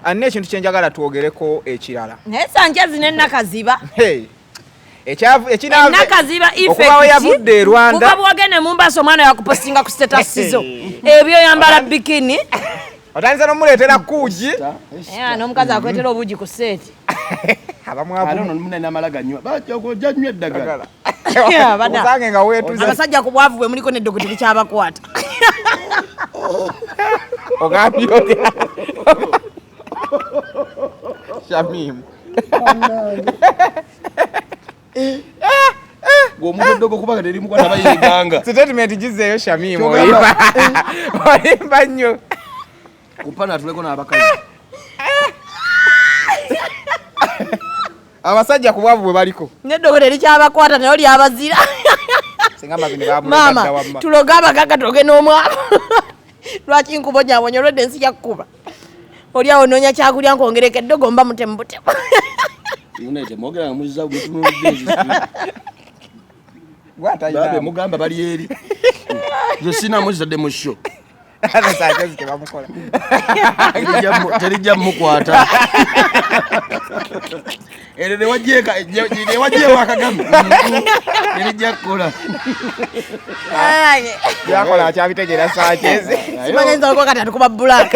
Anne ekintu kyenjagala twogereko ekirala. Naye Sanchez ne Nakaziba. Nakaziba okubawo yavudde Rwanda. Kuba bwagende mu Mombasa omwana yakupostinga ku status zo. Ebyo yambala bikini. Otanza nomuleetera kuugi. N'omukazi akwetera obuugi ku seeti. Abasajja ku bwavu bwe muliko n'eddogo terikyabakwata. Ogambye oti Shamim. Gwomudogo kubaga teri mukwata bayiganga. Statement gizeyo Shamim oyimba nnyo. Kupana tuleko n'abakazi. Abasajja ku bwavu bwe baliko. N'eddogo terikyabakwata nayo lyabazira. Mama tuloga abagaga tuloge n'omwana. Lwaki nkubonyabonye olwedde ensi yakkuba. Oli awo noonya kyakulya nkwongereko eddogo mba mutemu. Munete mogera muziza butunudde. Babe mugamba bali eri. Zo sina muzadde mu show. Ana Sanchez ke bamukola. Terijja mukwata. Ne wajje wakagamba. Terijja kola. Yakola akyabitegera Sanchez. Simanya nza ko kati atukuba black.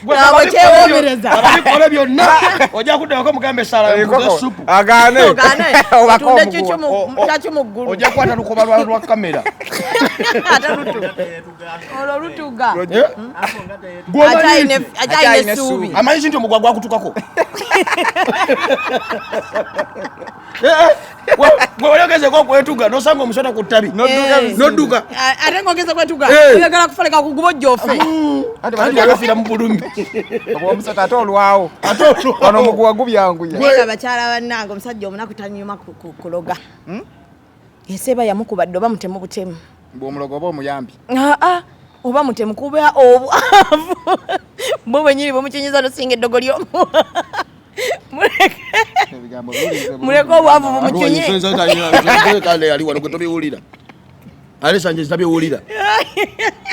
Gwe kyewomereza. Abikola byonna. Ojja kuddako mugambe sala ku supu. Agane. Tunde chuchu mu ggulu. Ojja kwata lukoba lwa kamera. Olo lutuga. Ajaine subi. Amanyi nti omugwa gwakutukako. Oyogeze ko kwetuga nosanga omusota ku ttabi. Nodduka. Ate ngogeze kwetuga. Oyagala kufaleka ku gubo jjofe. Ate bagafira mu bulumi. Omusota ate olwawo. Wano omuguwa gubyanguya. Neka bakyala bannange omusajja omunaku tanyuma kuloga. Enseba yamukuba ddoba mutemu butemu. Bw'omulogo oba omuyambi. Oba mutemu kuba obwavu. Bo bwenyiri bomukinyiza nosinga eddogo lyomu. Muleko obwavu bumukinye. Kale ali wano gwe tobiwulira. Ale Sanchez tabiwulira.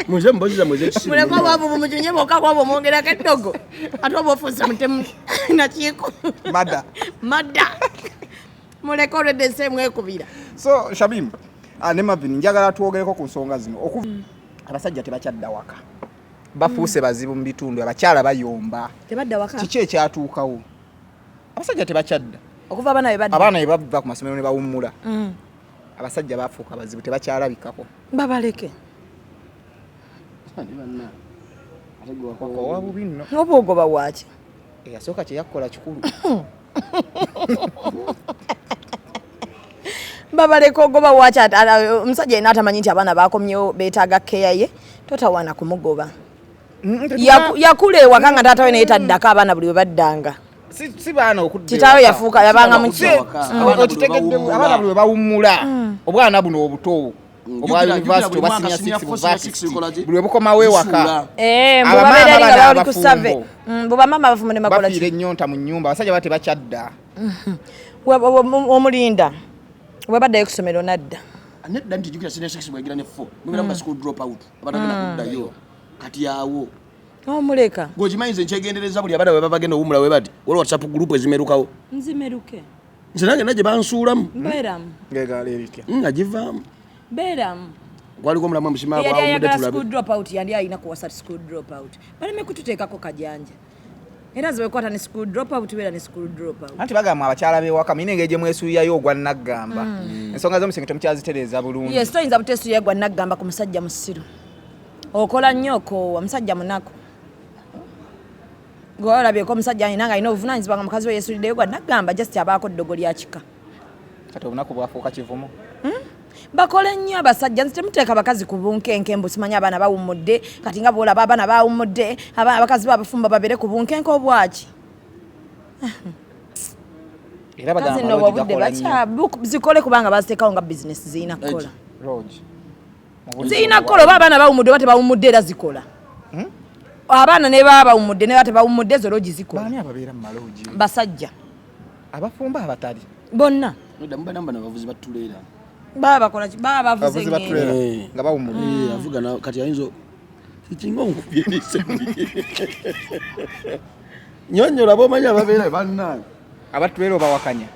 Muze mboziza muze kisimu. Muleko obwavu bumukinye boka kwabo mwongerako eddogo. Ate oba ofuuse mutemu nakiiko. Madda. Muleko olwedde ensi emwekubira. So Shamim, ne Marvin njagala twogereko ku nsonga zino. Abasajja tebakyadda waka. Bafuuse bazibu mu bitundu abakyala bayomba. Tebadda waka. Kiki ekyatuukawo? Abasajja tebakyadda. Okuva abaana bava ku masomero ne bawummula. Abasajja bafuuka bazibu tebakyalabikako. Babaleke. Wakowa bubi nno. Obwogoba waaki? Eyasooka kye yakkola kikulu. Babaleka ogoba waaki omusajja yena atamanyi nti abaana bakomyewo beetaaga keeya ye totawaana kumugoba. Yakula ewaka nga taata we naye taddako abaana buli we baddanga. Si baana okudde. Kitaawe yafuuka yabanga mu okitegeddemu abaana buli we bawummula. Obwana buno obuto. Obwa university obwa senior 6 buli we bukomawo ewaka. Mubabeera nga bali ku save. Bubamama bafumune makola ki. Bafiire ennyonta mu nnyumba abasajja bate bakyadda. Omulinda. Wabadde ku ssomero nadda. Nedda nti jukira senior 6 bwegira ne 4. Mubera mu school drop out. Abatagenda kuddayo. Kati yawo. Omuleka. Gojimanyize nkyegendereza buli abada we babagenda owumula we bati. Waliwo WhatsApp group ezimerukawo. Nzimeruke. Nze nange naje bansuulamu. Mberamu. Ngegala eritya. Agivaamu. Beramu. Waliko omulamu omushima bwa omudde tulabe. School drop out yandi ayina ku WhatsApp school drop out. Baleme kututeekako kajanja. Era ziwe kwata ne school drop out wera ne school drop out. Anti bagamba abakyala bewaka mine ngeje mwesuyayo ogwa Nagamba. Ensonga z'omusengeto mukyazitereeza bulungi. Yes, toyinza buteesuya gwa Nagamba ku musajja musiru. Okola nnyoko omusajja munaku. Gwalabyeko omusajja ayina nga ayina obuvunaanyizibwa nga mukazi we yeesuuliddeyo gwa Nagamba just abaako ddogo lya kika. Kati obunaku bwafuuka kivumo. Bakole nnyo abasajja nti temuteeka bakazi ku bunkenke mbu simanyi abaana bawummudde kati nga bwolaba abaana bawummudde abakazi babafumba babere ku bunkenke obwaki. Era bagamba zikole kubanga baziteekawo nga bizinesi zirina kukola. Zirina kukola oba abaana bawummudde oba tebawummudde era zikola. Abaana ne baba bawummudde ne tebawummudde ezo loogi zikola. Baani ababeera mu maloogi? Basajja. Abafumba abatali? Bonna. Namba bavuzi batuleera. Baba bakola ki? Baba bavuze nga bawummudde. Avuga na kati ayinzo Kichinga nkubyerise. Nyonyola bomanya babeera banna. Abatwero bawakanya.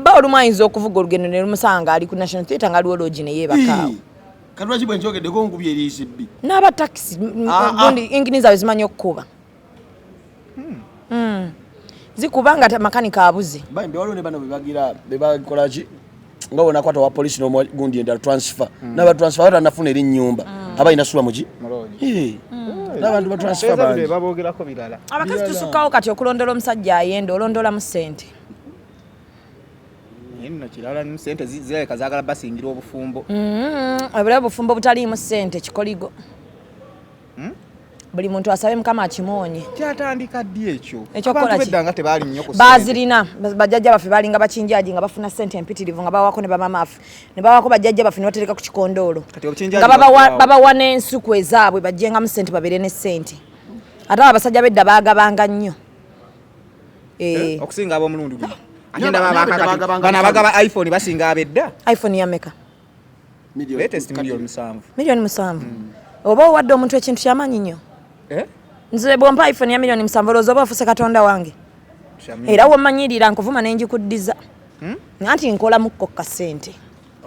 Ba olumanyinza okuvuga olugendo ne lumusanga ali ku National Theatre nga aliwo lodge ne yeebakaawo. Kalwachi bwe njogeddeko nkubyerise bbi. N'aba taxi gundi inginiza wezimanyi okukuba. Zikubanga makanika abuze. Bambi waliwo ne bano bebakola ki nga wona kwata wa police no gundi enda transfer n'aba transfer batanafuna eri nnyumba abayina sula muki n'abantu ba transfer bangi babogerako birala. Abakazi tusukkawo kati okulondola omusajja ayenda olondola mu ssente. Nno kirala mu ssente zirabika zaagala basingira obufumbo. Obula obufumbo butaliimu ssente kikoligo. Buli muntu asabe mukama akimonye. Kyatandika ddi ekyo? Ekyokola ki? Bedanga tebaali nnyo ku bazirina bajjajja baffe balinga bakinjaji nga bafuna ssente empitirivu nga bawako ne bamama affe ne bawako bajjajja baffe ne batereka ku kikondoolo nga babawa n'ensuku ezaabwe bajjenga mu ssente babeere ne ssente ate abasajja bedda baagabanga nnyo okusinga ab'omulundi guno bano abagaba iPhone basinga abedda. iPhone yameka latest milioni 7. milioni 7 oba owadde omuntu ekintu ky'amaanyi nnyo. Nze bwompa iPhone ya milioni 7 olowooza oba ofuse Katonda wange. Era womanyirira nkuvuma ne njikuddiza. Nti nkola mukko kasente.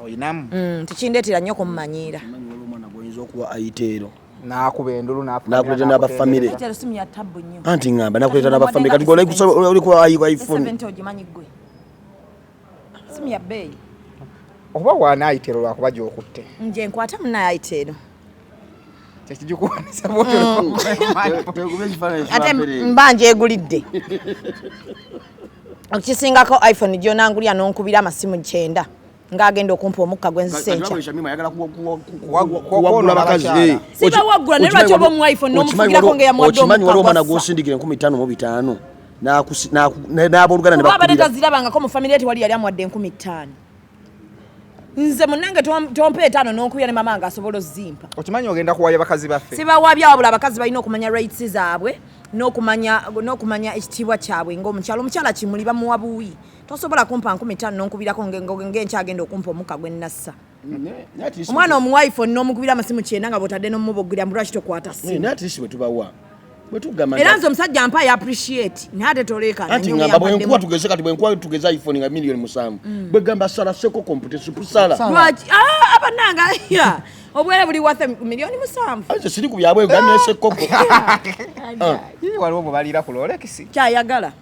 Oyinamu. Tikindeetera nnyo kummanyiira. omwana goyinza okuwa ayiteero n'akuba endulu n'akuleta n'abafamire. Ekitero simu ya tabbu nnyo. Anti ngamba n'akuleta n'abafamire kati oli kuwa iPhone. 70 ogimanyi ggwe. Simu ya bbeeyi. Oba waana ayiteero lwakuba gy'okutte. Nje nkwata munnaye ayiteero. Tekijikuwanisa botolo. Ate mbanje egulidde. Okisingako iPhone gy'onangulya n'onkubira amasimu 9 ng'agenda okumpa omukka gw'enzisencha. Kuwagula abakazi. Siba wagula ne lwaki oba mu iPhone n'omufugirako ng'eyamwadde omukka. Okimanyi waliwo omwana gw'osindikira 15,500 n'abooluganda ne bakubira. Abadde tazirabangako mu family eti wali yali amwadde 15,000. Nze munange tompe 5 n'onkubira ne mama nga asobola ozimpa. Okimanyi ogenda kuwabya bakazi baffe. Siba wabya wabula abakazi balina okumanya rights zaabwe n'okumanya ekitiibwa kyabwe ng'omukyala kimuli bamuwa buwi. Tosobola kumpa 15,000 n'onkubirako ng'enkyagenda okumpa omukka gwe nnassa. Omwana omuwa iPhone n'omukubira amasimu 9 nga bw'otadde n'omuboggerya lwaki tokwata simu. Naye ati si bwe tubawa. Era nze omusajja ampa ya appreciate naye ate toleeka anti ngamba bwenkuwa tugeze kati bwenkuwa tugeza iPhone nga milioni 7 bwegamba sala seko komputesi pusala lwaki abananga ya obwere buli wathe milioni 7 anje siri ku byabwe gamye sekoko waliwo mubalira ku Rolex kyayagala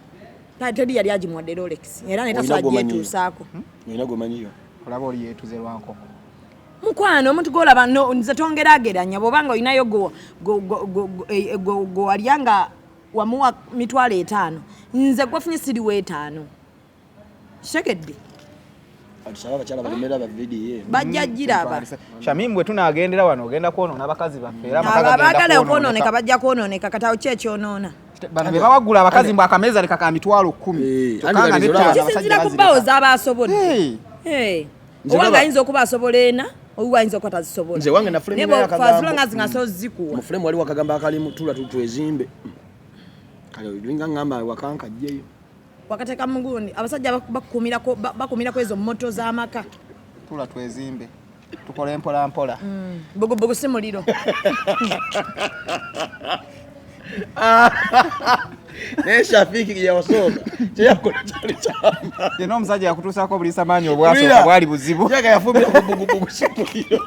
tedi yali agimwadde Rolex era netasobola gyetuusaako nina gomanyiyo olaba oli yeetuze lwankoko mukwano omuntu golaba nze tongerageranya bw'obanga olinayo go walyanga wamuwa 5,000 nze gwafunye siriwe 5 kitegedde bajja giraba Shamim bwe tunagendera wano ogenda kwonoona abakazi baffe era abaagala okwonooneka bajja kwonooneka katawo ki ekyonoona bano be bawagula abakazi mbw akameeza leka ka 10,000 kisinzira ku bbawo z'abaasobodde obanga ayinza okuba asobola ena owiwa ayinza okuba tazisobola nze wange nafulanga zingaso zikuwa mufulemu waliwo akagamba akalimu tula tutwezimbe kale olinga ngamba wakankajjeyo wakateeka mugundi abasajja bakumirako ezo moto z'amaka tula twezimbe tukola mpola mpola bugubugu si muliro naye Shafiki yawasoga kyeyakola kyali kyama yena omusajja yakutuusako buli samaanyi obwasooka bwali buzibu yaga yafumbira ku bugubugu si muliro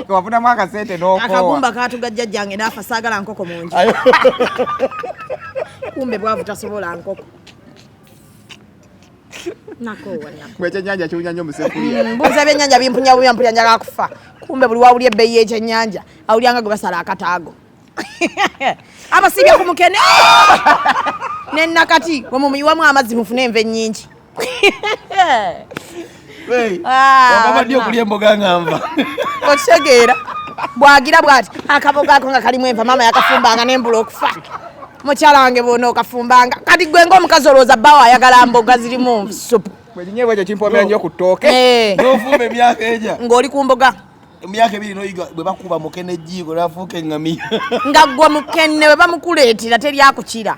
kawafunamu akasente n'okoowa akagumba katugajja jange naafa saagala nkoko mungi kumbe bwavu tasobola nkoko ekyennyanja kiwunya nnyo musefuliya mbuuza ebyennyanja bimpunya njagala kufa kumbe buli wawulya ebbeeyi y'ekyennyanja awulyanga gwe basala akataago abasibya ku mukene nennakati wemumuyiwamu amazzi mufune enva ennyingi abadde okulya emboga ngamba okitegeera bwagira bwati akaboga ako nga kalimu enva maama yakafumbanga nembula okufa mukyala wange boona okafumbanga kati gwe ng'omukazi olowooza bbawo ayagala mboga zirimu supu bwekinyebwa ekyo kimpomera nnyo ku ttooke n'ofumba emyaka eja ng'oli ku mboga emyaka 2 noyiga bwe bakuba mukene ejjiiko nafuuka eŋŋamiya nga ggwe mukenne bwe bamukuleetera teryakukira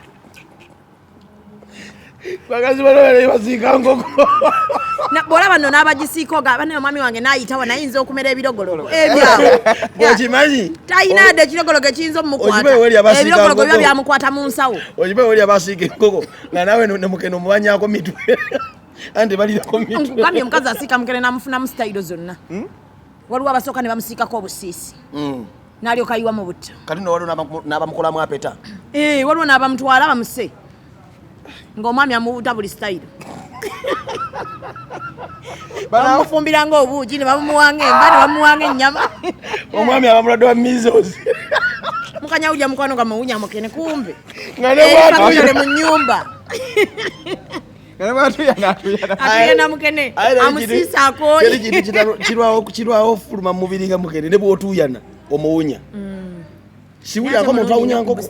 bakazi bano basika ngoko na bora bano n'abagisiiko gabane omwami wange nayitawo nayinza okumera ebirogolo ebyawo bwekimanyi tayina de kirogolo kiyinza omukwata ebirogolo byo byamukwata mu nsawo ojibe wali abasiika enkoko nga nawe ne mukene omubanyako mitwe andi balirako mitwe gambye omukazi asiika mukene namufunamu sitayiro zonna waliwo abasooka ne bamusiikako obusiisi n'alyoka ayiwa mu butta kati no waliwo n'abamukolamu apeta waliwo n'abamutwala bamuse ng'omwami amuwuta buli sitayiro bamufumbira ng'obuugi ne bamuwanga enva ne bamuwanga ennyama omwami abamulwadde wa measles mukanyawulya mukwano nga muwunya mukene kumbe nga ne bwatuyale mu nnyumba atuyana mukene amusiisa akooye kirwawo fuluma mu mubiri nga mukene ne bw'otuyana omuwunya siwulirako omuntu awunya nkoko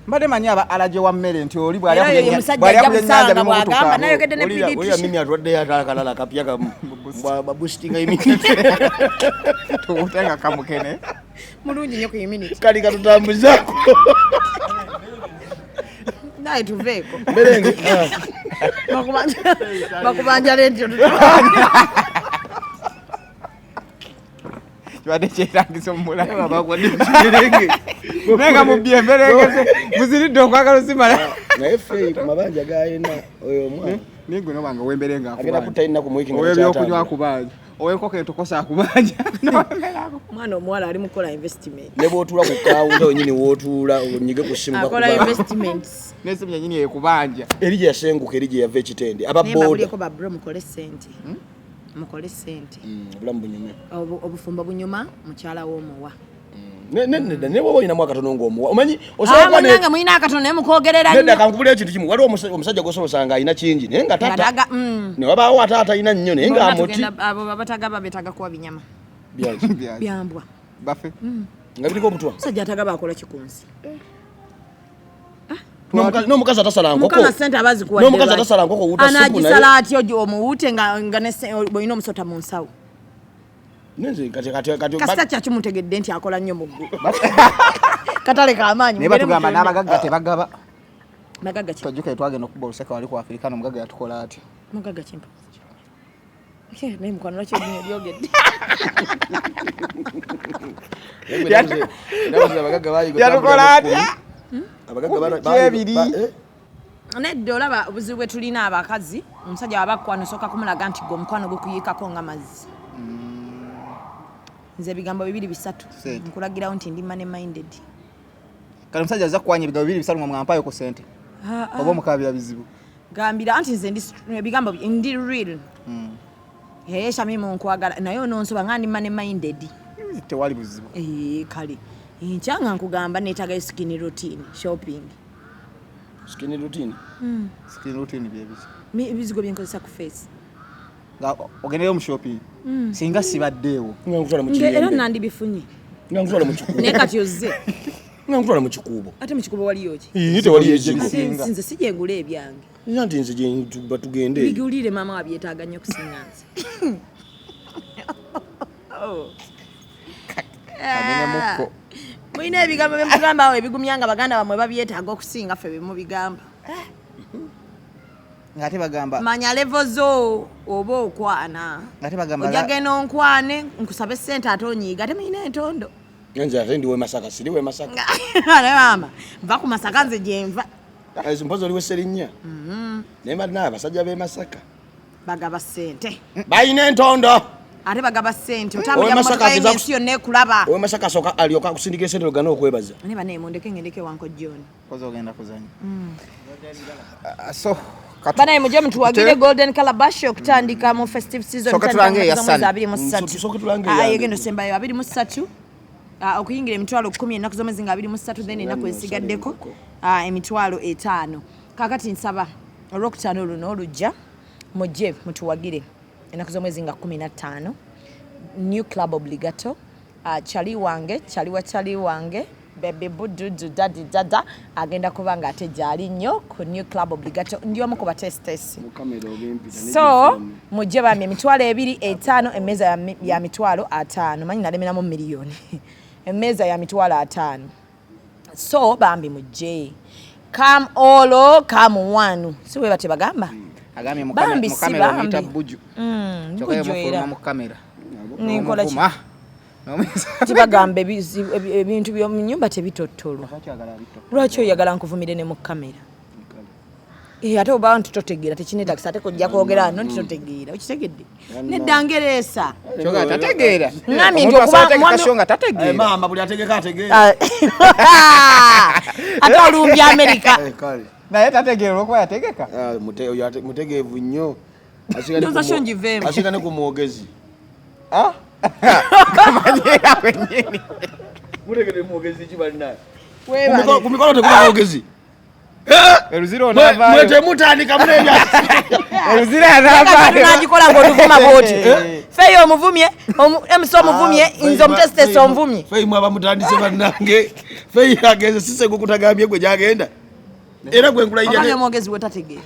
mbadde manyi alaje wa mmere nti oli bwaliakulennyanja mimi atwaddeyo akalala kapya babustinga immunity tuutenga kamukene mulungi nnyo ku immunity kali katutambuzaako naye tuveeko mberenge bakubanja lentyo kibadde kyetagisa omulababakomerenge nenga mubyemberengese muziridde okwagala osimala naye ffe ku mabanja gayina oyo omwana ninge nobanga wemberenga agenda kutayina ku mwiki owebyokunywa kubanja owenkoko entokosa akubanja omwana omuwala ali mukola investment ne bw'otuula ku kawunta wenyini w'otuula onyige ku simu akola investments n'esimu yenyini ekubanja eri gye yasenguka eri gye yava ekitende ababooda nebabuleko babro mukole sente mukole sente obulamu bunyume obufumbo bunyuma mukyala w'omuwa nedda ne bwoba olinamu akatono ng'omuwa omanyi osobola mulina akatono naye mukoogerera nedda kankubula ekintu kimu waliwo omusajja gwosolosanga alina kingi naye nga tata ne wabaawo ate atalina nnyo naye nga amuti abo babatagaba betaaga kuwa binyama byambwa bafe nga biriko obutwa musajja atagaba akola kikunsi n'omukazi atasala nkoko mukama sente abazikuwadde n'omukazi atasala nkoko wuta sipu naye anagisala atyo omuwute nga bw'olina omusota mu nsawo nenze kasita kyakimutegedde nti akola nnyo mu ggulu katale k'amaanyi naye batugamba n'abagagga tebagaba bagagga ki twajjukaye twagenda okuba oluseka wali ku afirikaano omugagga yatukola atya mugagga kimpa naye mukwano lwaki olina ebyogedde yatukola atya kyebiri nedda olaba obuzibu bwe tulina abakazi omusajja wabakwano osooka kumulaga nti gwe omukwano gukuyiikako nga mazzi nze ebigambo 2-3 nkulagirawo nti ndi mane minded kale omusajja aza kukwanya ebigambo 2-3 nga mwampaayo ku sente oba omukabira bizibu gambira anti nze ebigambo ndi real shamimu nkwagala naye ononsoba nga ndi mane minded tewali buzibu kale nkyanga nkugamba neetagayo skin routine shopping skin routine byebiki ebizigo byenkozesa ku face nga ogendeyo mu shopping singa sibaddeewo era nandibifunye naye kati ozze nga nkutwala mu kikuubo ate mu kikuubo waliyo ki tewali ezigo nze sijengula ebyange nti nze batugende bigulire maama wabyetaaga nnyo okusinga nze mulina ebigambo byemugamba awo ebigumya nga baganda bamwe babyetaaga okusinga ffe bemubigamba ngate bagamba manya levo zo oba okwana ngate bagamba ojagenda onkwane nkusabe sente ate onyiiga ate mulina entondo nze ate ndi Masaka siri Masaka naye maama nva ku Masaka nze gyenva mpozi oliwo Serinnya naye balina abasajja b'e Masaka bagaba sente balina entondo ate bagaba sente otambulira mu motoka y'ensi yonna ekulaba owe Masaka asooka alyoka akusindika esente lugana okwebaza ne baneemo ndeke ngendeke wanko John koza ogenda kuzanya so banaye mujje mutuwagire golden calabash okutandika mu festive season yegendo sembayo 23 okuyingira emitwalo 10 ennaku z'omwezi nga 23 then ennaku ensigaddeko emitwalo 5 kakati nsaba olwokutaano luno olujja mujje mutuwagire ennaku z'omwezi nga 15 new club obligato chali wange bebe bududu dadi dada agenda kubanga ate jali nnyo ku new club obligato ndi omu ku batestes so mujje bamye emitwalo 2 5 emmeeza ya mitwalo 5 manyi nalemeramu miliyoni emmeeza ya mitwalo 5 so bambi mujje come all come one siwe bate bagamba agamye mu Bambi kamera si omuyita bambi. buju Buju era. mu kamera Nikola ki tibagambe ebintu byo mu nyumba tebitottolwa lwaki oyagala nkuvumire ne mu kamera ate oba nti totegeera tekinetagisa ate kojja kwogera no nti totegeera okitegedde neddangereesa kyoga tategeera ngambye nti okuba tategeera mama buli ategeka ategeera ate olumbya Amerika naye tategeera olwokuba yategeka mutegeevu nnyo ndoza sho njiveemu asika ne ku mwogezi kamanyera kwennyini mutegere mwogezi kibalinaye webale ku mikolo tekuba mwogezi eruzira onavaayo mwete mutandika muneebya eruzira anavaayo nagikola ng'oluvuma bwoti feyo omuvumye emusi omuvumye nze omutesitesi omuvumye feyimu abamutandise bannange feyi agenze sisego kutagambye gwe gyagenda era gwe nkulayirya omwogezi we tategeera